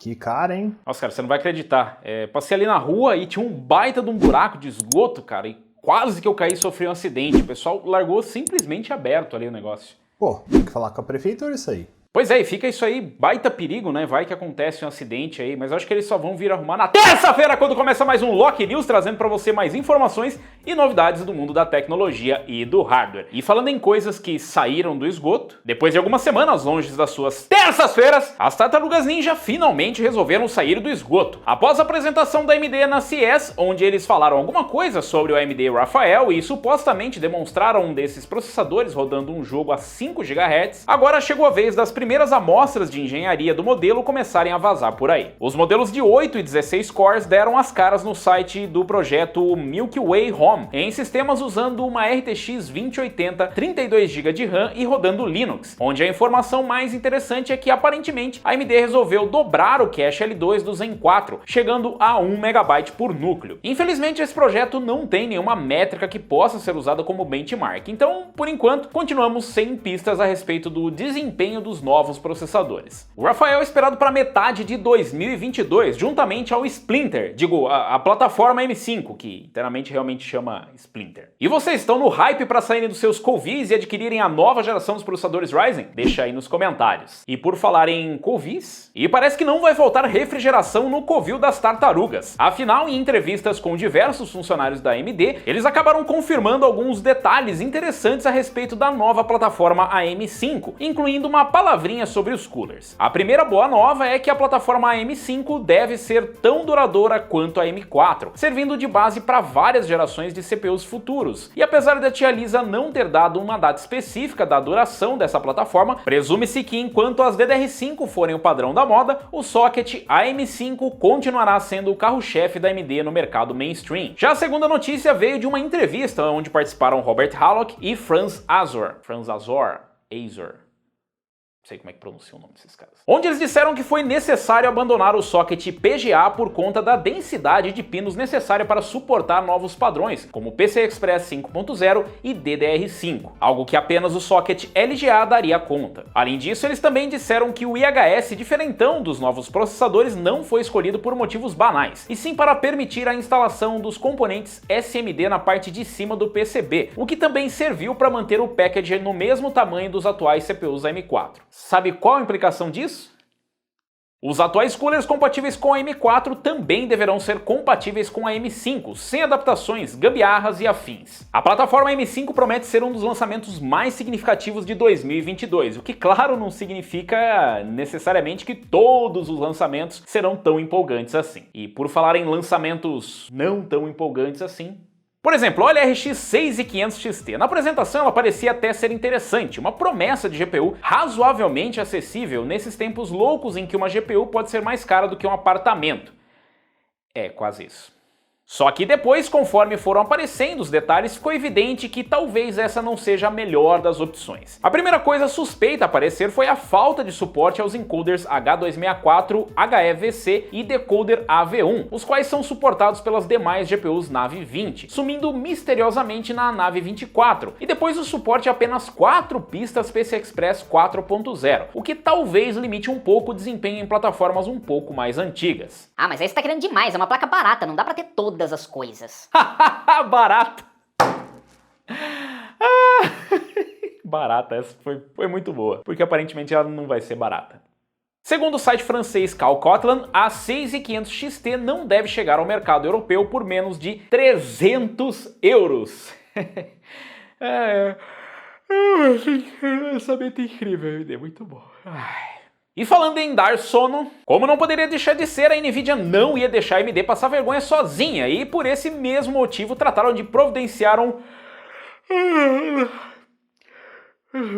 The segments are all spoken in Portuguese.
Que cara, hein? Nossa, cara, você não vai acreditar. Passei ali na rua e tinha um baita de um buraco de esgoto, cara, e quase que eu caí e sofri um acidente. O pessoal largou simplesmente aberto ali o negócio. Pô, tem que falar com a prefeitura isso aí. Pois é, e fica isso aí, baita perigo, né? Vai que acontece um acidente aí, mas eu acho que eles só vão vir arrumar na terça-feira, quando começa mais um Loki News, trazendo pra você mais informações e novidades do mundo da tecnologia e do hardware. E falando em coisas que saíram do esgoto, depois de algumas semanas longe das suas terças-feiras, as Tartarugas Ninja finalmente resolveram sair do esgoto. Após a apresentação da AMD na CES, onde eles falaram alguma coisa sobre o AMD Raphael e supostamente demonstraram um desses processadores rodando um jogo a 5 GHz, agora chegou a vez das primeiras amostras de engenharia do modelo começarem a vazar por aí. Os modelos de 8 e 16 cores deram as caras no site do projeto Milky Way Home, em sistemas usando uma RTX 2080, 32 GB de RAM e rodando Linux, onde a informação mais interessante é que aparentemente a AMD resolveu dobrar o cache L2 do Zen 4, chegando a 1 MB por núcleo. Infelizmente esse projeto não tem nenhuma métrica que possa ser usada como benchmark, então por enquanto continuamos sem pistas a respeito do desempenho dos novos processadores. O Raphael é esperado para metade de 2022, juntamente ao Splinter, a plataforma M5, que inteiramente realmente chama Splinter. E vocês estão no hype para saírem dos seus Covis e adquirirem a nova geração dos processadores Ryzen? Deixa aí nos comentários. E por falar em Covis, e parece que não vai faltar refrigeração no Covil das Tartarugas. Afinal, em entrevistas com diversos funcionários da AMD, eles acabaram confirmando alguns detalhes interessantes a respeito da nova plataforma AM5, incluindo uma palavrinha sobre os coolers. A primeira boa nova é que a plataforma AM5 deve ser tão duradoura quanto a M4, servindo de base para várias gerações de CPUs futuros. E apesar da tia Lisa não ter dado uma data específica da duração dessa plataforma, presume-se que enquanto as DDR5 forem o padrão da moda, o socket AM5 continuará sendo o carro-chefe da AMD no mercado mainstream. Já a segunda notícia veio de uma entrevista onde participaram Robert Hallock e Franz Azor. Não sei como é que pronuncia o nome desses caras. Onde eles disseram que foi necessário abandonar o socket PGA por conta da densidade de pinos necessária para suportar novos padrões, como PCI Express 5.0 e DDR5, algo que apenas o socket LGA daria conta. Além disso, eles também disseram que o IHS diferentão dos novos processadores não foi escolhido por motivos banais, e sim para permitir a instalação dos componentes SMD na parte de cima do PCB, o que também serviu para manter o package no mesmo tamanho dos atuais CPUs M4. Sabe qual a implicação disso? Os atuais coolers compatíveis com a M4 também deverão ser compatíveis com a M5, sem adaptações, gambiarras e afins. A plataforma M5 promete ser um dos lançamentos mais significativos de 2022, o que claro não significa necessariamente que todos os lançamentos serão tão empolgantes assim. E por falar em lançamentos não tão empolgantes assim, por exemplo, olha a RX 6500 XT. Na apresentação ela parecia até ser interessante, uma promessa de GPU razoavelmente acessível nesses tempos loucos em que uma GPU pode ser mais cara do que um apartamento. É, quase isso. Só que depois, conforme foram aparecendo os detalhes, ficou evidente que talvez essa não seja a melhor das opções. A primeira coisa suspeita a aparecer foi a falta de suporte aos encoders H264, HEVC e decoder AV1, os quais são suportados pelas demais GPUs Nave 20, sumindo misteriosamente na Nave 24, e depois o suporte a apenas 4 pistas PCI Express 4.0, o que talvez limite um pouco o desempenho em plataformas um pouco mais antigas. Ah, mas aí você tá querendo demais, é uma placa barata, não dá pra ter todas as coisas. Barata. Barata, essa foi muito boa, porque aparentemente ela não vai ser barata. Segundo o site francês Calcotlan, a 6500 XT não deve chegar ao mercado europeu por menos de 300 euros. Lançamento incrível, é muito bom. E falando em dar sono, como não poderia deixar de ser, a Nvidia não ia deixar a AMD passar vergonha sozinha, e por esse mesmo motivo trataram de providenciar um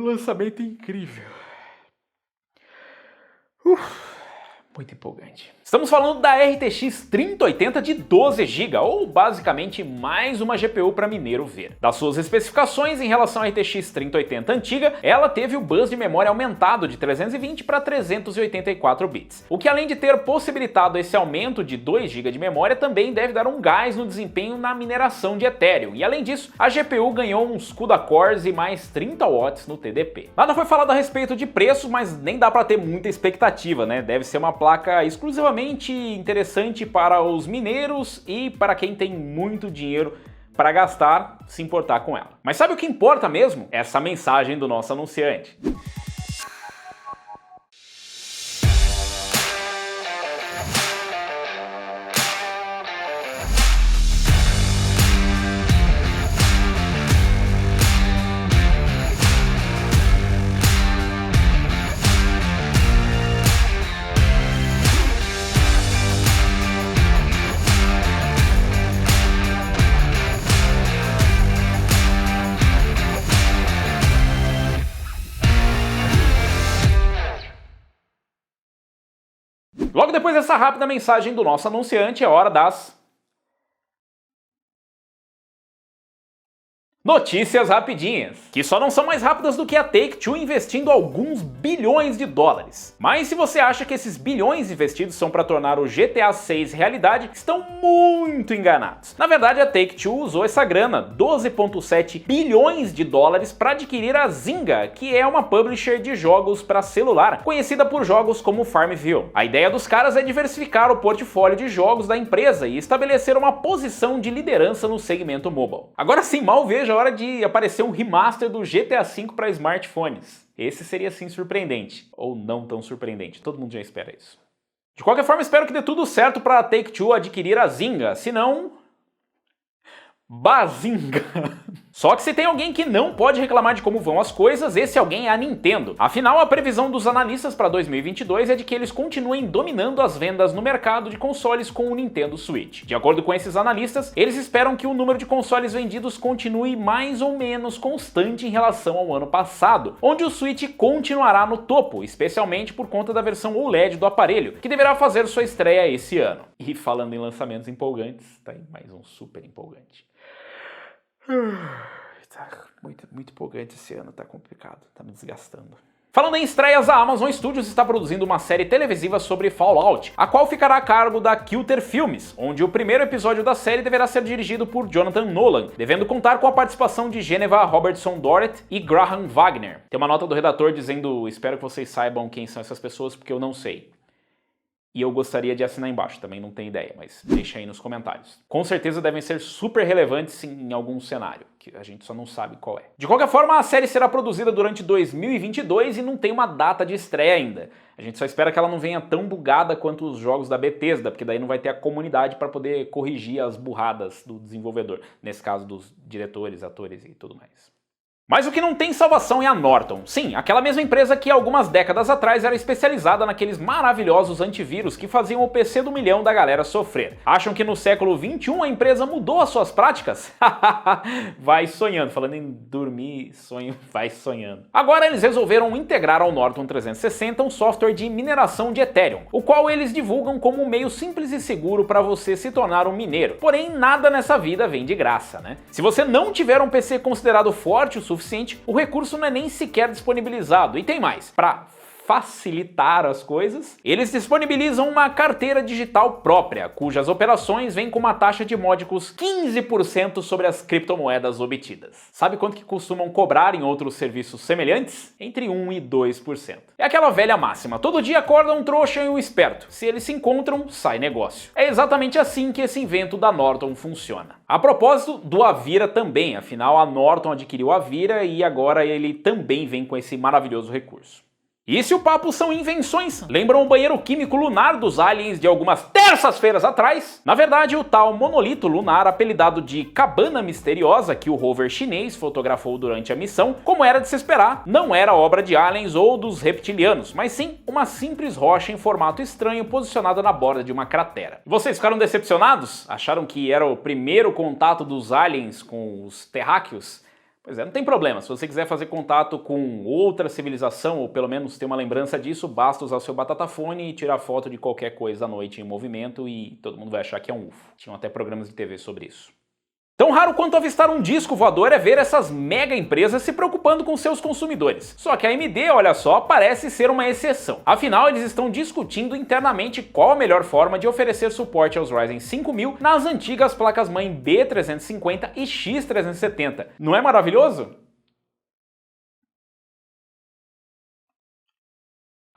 lançamento incrível. Muito empolgante. Estamos falando da RTX 3080 de 12 GB, ou basicamente mais uma GPU para mineiro ver. Das suas especificações em relação à RTX 3080 antiga, ela teve o bus de memória aumentado de 320 para 384 bits, o que além de ter possibilitado esse aumento de 2 GB de memória, também deve dar um gás no desempenho na mineração de Ethereum, e além disso, a GPU ganhou uns CUDA cores e mais 30 watts no TDP. Nada foi falado a respeito de preços, mas nem dá para ter muita expectativa, né? Deve ser uma placa placa exclusivamente interessante para os mineiros e para quem tem muito dinheiro para gastar, se importar com ela. Mas sabe o que importa mesmo? Essa mensagem do nosso anunciante. Logo depois dessa rápida mensagem do nosso anunciante, é hora das notícias rapidinhas, que só não são mais rápidas do que a Take-Two investindo alguns bilhões de dólares. Mas se você acha que esses bilhões investidos são para tornar o GTA 6 realidade, estão muito enganados. Na verdade, a Take-Two usou essa grana, 12,7 bilhões de dólares, para adquirir a Zynga, que é uma publisher de jogos para celular, conhecida por jogos como Farmville. A ideia dos caras é diversificar o portfólio de jogos da empresa e estabelecer uma posição de liderança no segmento mobile. Agora sim, mal vejo a hora de aparecer um remaster do GTA V para smartphones. Esse seria sim surpreendente, ou não tão surpreendente, todo mundo já espera isso. De qualquer forma, espero que dê tudo certo para a Take-Two adquirir a Zynga, senão... Bazinga! Só que se tem alguém que não pode reclamar de como vão as coisas, esse alguém é a Nintendo. Afinal, a previsão dos analistas para 2022 é de que eles continuem dominando as vendas no mercado de consoles com o Nintendo Switch. De acordo com esses analistas, eles esperam que o número de consoles vendidos continue mais ou menos constante em relação ao ano passado, onde o Switch continuará no topo, especialmente por conta da versão OLED do aparelho, que deverá fazer sua estreia esse ano. E falando em lançamentos empolgantes, tá aí mais um super empolgante. Tá muito empolgante esse ano, tá complicado, tá me desgastando. Falando em estreias, a Amazon Studios está produzindo uma série televisiva sobre Fallout, a qual ficará a cargo da Kilter Filmes, onde o primeiro episódio da série deverá ser dirigido por Jonathan Nolan, devendo contar com a participação de Geneva Robertson Dorrit e Graham Wagner. Tem uma nota do redator dizendo: espero que vocês saibam quem são essas pessoas, porque eu não sei. E eu gostaria de assinar embaixo, também não tenho ideia, mas deixa aí nos comentários. Com certeza devem ser super relevantes em algum cenário, que a gente só não sabe qual é. De qualquer forma, a série será produzida durante 2022 e não tem uma data de estreia ainda. A gente só espera que ela não venha tão bugada quanto os jogos da Bethesda, porque daí não vai ter a comunidade para poder corrigir as burradas do desenvolvedor, nesse caso dos diretores, atores e tudo mais. Mas o que não tem salvação é a Norton. Sim, aquela mesma empresa que algumas décadas atrás era especializada naqueles maravilhosos antivírus que faziam o PC do milhão da galera sofrer. Acham que no século XXI a empresa mudou as suas práticas? Vai sonhando. Falando em dormir, sonho, vai sonhando. Agora eles resolveram integrar ao Norton 360 um software de mineração de Ethereum, o qual eles divulgam como um meio simples e seguro para você se tornar um mineiro. Porém, nada nessa vida vem de graça, né? Se você não tiver um PC considerado forte o suficiente, o recurso não é nem sequer disponibilizado. E tem mais, para facilitar as coisas, eles disponibilizam uma carteira digital própria, cujas operações vêm com uma taxa de módicos 15% sobre as criptomoedas obtidas. Sabe quanto que costumam cobrar em outros serviços semelhantes? Entre 1 e 2%. É aquela velha máxima, todo dia acorda um trouxa e um esperto. Se eles se encontram, sai negócio. É exatamente assim que esse invento da Norton funciona. A propósito do Avira também, afinal a Norton adquiriu a Avira e agora ele também vem com esse maravilhoso recurso. E se o papo são invenções, lembram o banheiro químico lunar dos aliens de algumas terças-feiras atrás? Na verdade, o tal monolito lunar, apelidado de cabana misteriosa que o rover chinês fotografou durante a missão, como era de se esperar, não era obra de aliens ou dos reptilianos, mas sim uma simples rocha em formato estranho posicionada na borda de uma cratera. Vocês ficaram decepcionados? Acharam que era o primeiro contato dos aliens com os terráqueos? Pois é, não tem problema, se você quiser fazer contato com outra civilização, ou pelo menos ter uma lembrança disso, basta usar o seu batatafone e tirar foto de qualquer coisa à noite em movimento e todo mundo vai achar que é um UFO. Tinham até programas de TV sobre isso. Tão raro quanto avistar um disco voador é ver essas mega empresas se preocupando com seus consumidores. Só que a AMD, olha só, parece ser uma exceção. Afinal, eles estão discutindo internamente qual a melhor forma de oferecer suporte aos Ryzen 5000 nas antigas placas-mãe B350 e X370. Não é maravilhoso?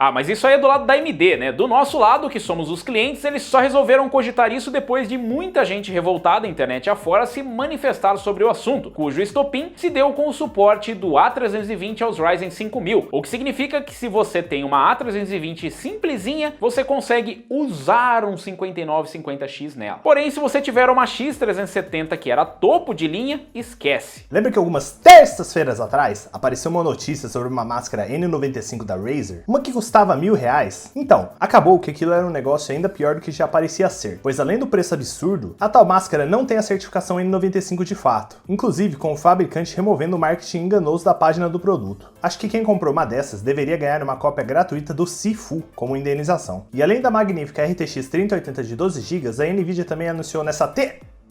Ah, mas isso aí é do lado da AMD, né? Do nosso lado, que somos os clientes, eles só resolveram cogitar isso depois de muita gente revoltada internet afora se manifestar sobre o assunto, cujo estopim se deu com o suporte do A320 aos Ryzen 5000, o que significa que se você tem uma A320 simplesinha, você consegue usar um 5950X nela. Porém, se você tiver uma X370 que era topo de linha, esquece. Lembra que algumas terças-feiras atrás apareceu uma notícia sobre uma máscara N95 da Razer? Uma que custava R$1.000? Então, acabou que aquilo era um negócio ainda pior do que já parecia ser, pois além do preço absurdo, a tal máscara não tem a certificação N95 de fato, inclusive com o fabricante removendo o marketing enganoso da página do produto. Acho que quem comprou uma dessas deveria ganhar uma cópia gratuita do Sifu como indenização. E além da magnífica RTX 3080 de 12 GB, a Nvidia também anunciou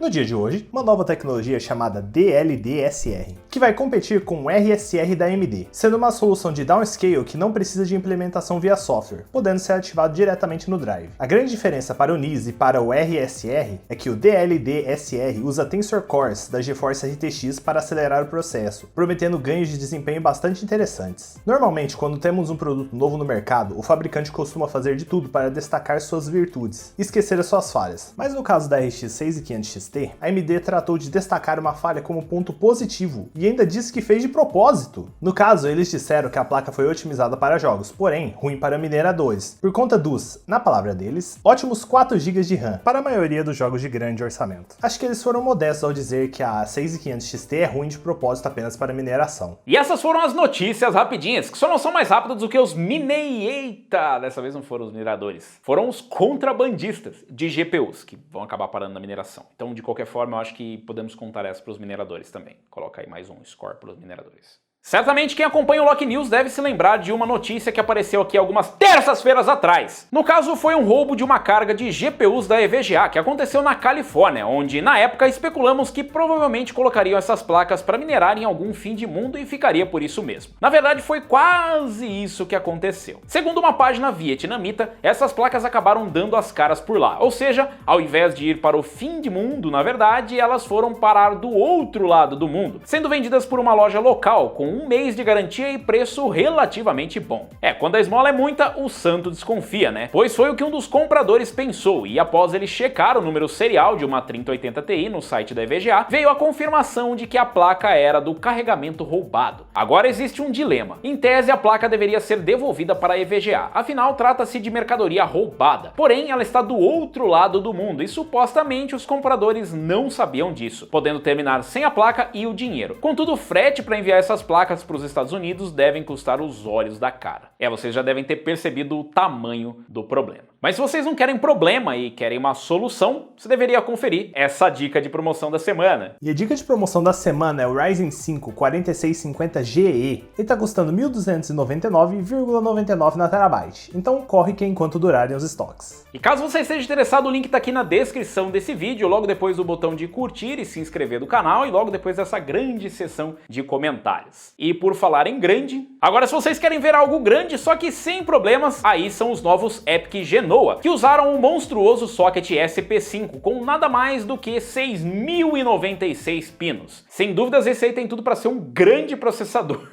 no dia de hoje, uma nova tecnologia chamada DLDSR, que vai competir com o RSR da AMD, sendo uma solução de downscale que não precisa de implementação via software, podendo ser ativado diretamente no drive. A grande diferença para o NIS e para o RSR é que o DLDSR usa Tensor Cores da GeForce RTX para acelerar o processo, prometendo ganhos de desempenho bastante interessantes. Normalmente, quando temos um produto novo no mercado, o fabricante costuma fazer de tudo para destacar suas virtudes e esquecer as suas falhas, mas no caso da RX 6500 XT, a AMD tratou de destacar uma falha como ponto positivo e ainda disse que fez de propósito. No caso, eles disseram que a placa foi otimizada para jogos, porém ruim para mineradores, por conta dos, na palavra deles, ótimos 4 GB de RAM para a maioria dos jogos de grande orçamento. Acho que eles foram modestos ao dizer que a 6500 XT é ruim de propósito apenas para mineração. E essas foram as notícias rapidinhas, que só não são mais rápidas do que os Eita, dessa vez não foram os mineradores, foram os contrabandistas de GPUs, que vão acabar parando na mineração. Então, de qualquer forma, eu acho que podemos contar essa para os mineradores também. Coloca aí mais um score para os mineradores. Certamente quem acompanha o Lock News deve se lembrar de uma notícia que apareceu aqui algumas terças-feiras atrás. No caso, foi um roubo de uma carga de GPUs da EVGA, que aconteceu na Califórnia, onde na época especulamos que provavelmente colocariam essas placas para minerar em algum fim de mundo e ficaria por isso mesmo. Na verdade, foi quase isso que aconteceu. Segundo uma página vietnamita, essas placas acabaram dando as caras por lá, ou seja, ao invés de ir para o fim de mundo, na verdade, elas foram parar do outro lado do mundo, sendo vendidas por uma loja local com um mês de garantia e preço relativamente bom. Quando a esmola é muita, o santo desconfia, né? Pois foi o que um dos compradores pensou, e após ele checar o número serial de uma 3080 Ti no site da EVGA, veio a confirmação de que a placa era do carregamento roubado. Agora existe um dilema. Em tese, a placa deveria ser devolvida para a EVGA, afinal trata-se de mercadoria roubada. Porém, ela está do outro lado do mundo e supostamente os compradores não sabiam disso, podendo terminar sem a placa e o dinheiro. Contudo, o frete para enviar essas placas para os Estados Unidos devem custar os olhos da cara. Vocês já devem ter percebido o tamanho do problema. Mas se vocês não querem problema e querem uma solução, você deveria conferir essa dica de promoção da semana. E a dica de promoção da semana é o Ryzen 5 4650GE. Ele está custando R$ 1.299,99 na Terabyte, então corre que enquanto durarem os estoques. E caso você esteja interessado, o link está aqui na descrição desse vídeo, logo depois do botão de curtir e se inscrever do canal e logo depois dessa grande seção de comentários. E por falar em grande, agora se vocês querem ver algo grande, só que sem problemas, aí são os novos EPYC Genoa, que usaram um monstruoso socket SP5 com nada mais do que 6.096 pinos. Sem dúvidas, esse aí tem tudo para ser um grande processador.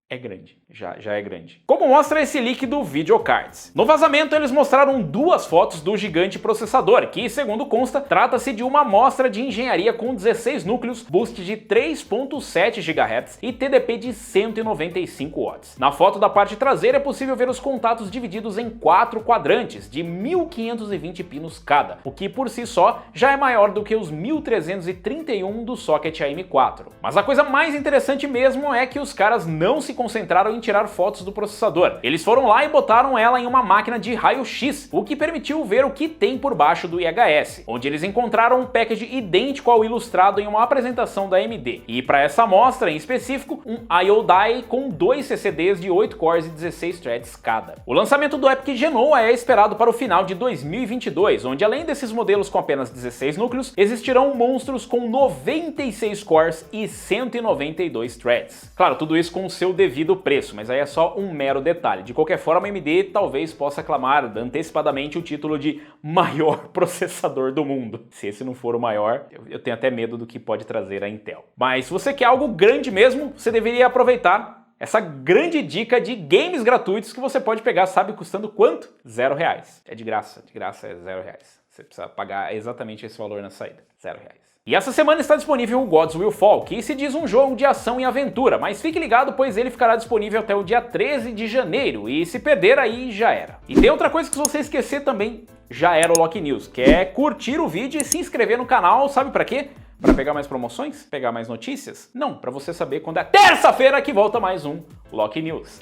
É grande, já é grande. Como mostra esse leak do Videocards. No vazamento eles mostraram duas fotos do gigante processador, que segundo consta, trata-se de uma amostra de engenharia com 16 núcleos, boost de 3.7 GHz e TDP de 195 watts. Na foto da parte traseira é possível ver os contatos divididos em 4 quadrantes, de 1.520 pinos cada, o que por si só já é maior do que os 1.331 do socket AM4. Mas a coisa mais interessante mesmo é que os caras não se concentraram em tirar fotos do processador. Eles foram lá e botaram ela em uma máquina de raio-x, o que permitiu ver o que tem por baixo do IHS, onde eles encontraram um package idêntico ao ilustrado em uma apresentação da AMD. E para essa amostra em específico, um I/O Die com 2 CCDs de 8 cores e 16 threads cada. O lançamento do EPYC Genoa é esperado para o final de 2022, onde além desses modelos com apenas 16 núcleos, existirão monstros com 96 cores e 192 threads. Claro, tudo isso com o seu devido preço, mas aí é só um mero detalhe. De qualquer forma, a AMD talvez possa aclamar antecipadamente o título de maior processador do mundo. Se esse não for o maior, eu tenho até medo do que pode trazer a Intel. Mas se você quer algo grande mesmo, você deveria aproveitar Essa grande dica de games gratuitos que você pode pegar, sabe custando quanto? R$0. É de graça é R$0. Você precisa pagar exatamente esse valor na saída, R$0. E essa semana está disponível o Gods Will Fall, que se diz um jogo de ação e aventura, mas fique ligado pois ele ficará disponível até o dia 13 de janeiro, e se perder aí já era. E tem outra coisa que se você esquecer também, já era o Loki News, que é curtir o vídeo e se inscrever no canal, sabe pra quê? Para pegar mais promoções? Pegar mais notícias? Não, para você saber quando é terça-feira que volta mais um Loki News.